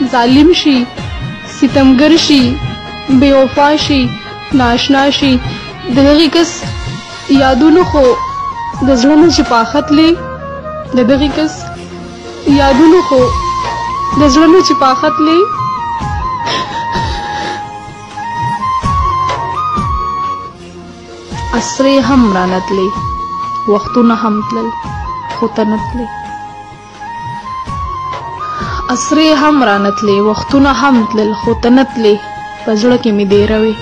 ظالم شي ستمګر شي بے وفا شي ناشنا شي د دغې کس یادونو خو د زړه نه چې پاخت لې د دغې کس یادونو خو د زړه نه چې پاخت لې اسرې هم رانتلې وختونه هم تلل خو ته نه تلې اسرې هم رانتلې وختونه هم تلل خو ته نه تلې په زړه کې مې دیروي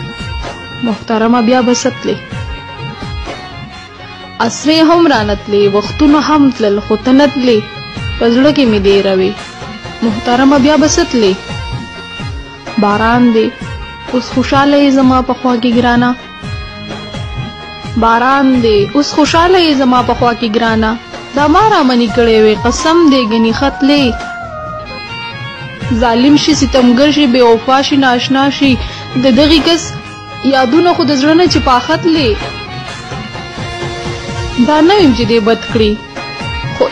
محترمه بیا به څه تلې اسرې هم رانتلې وختونه هم تلل خو ته نه تلې په زړه کې مې دیروي محترمه بیا به څه تلې باران دی اوس خوشاله یې زما په خوا کې ګرانه باران دی اوس خوشاله یې زما په خوا کې ګرانه دا ما رامنې کړی وې قسم دی ګنې ختلې ظالم شي ستمګر شي بے وفا شي ناشنا شي د دغې کس یادونه خو د زړه نه چې پاخت لې دا نه ویم چې دی بد کړي خو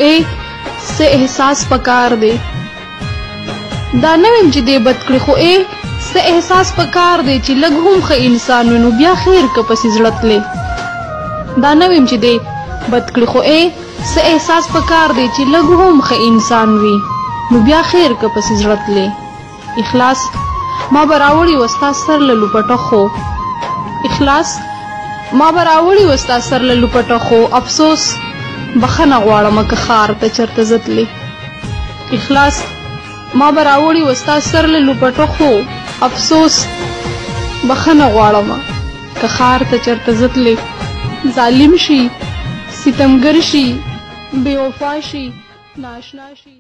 څه احساس پکار دی دا نه ویم چې دی بد کړي خو څه احساس پکار دی چې لږ هم ښه انسان وي نو بیا خیر که پسې زړه تلې دا نه ویم چې دی بد کړي خو څه احساس پکار دی چې لږ هم ښه انسان وي نو بیا خیر که پسې زړه تلې اخلاص ما به راوړي و ستا سر له لوپټه خو اخلاص ما به راوړي و ستا سر له لوپټه خو افسوس بخښنه غواړمه که ښار ته چېرته زه تلې اخلاص ما به راوړي و ستا سر له لوپټه خو افسوس بخښنه غواړمه که ښار ته چېرته زه تلې ظالم شي ستمګر شي بے وفا شي ناشنا شي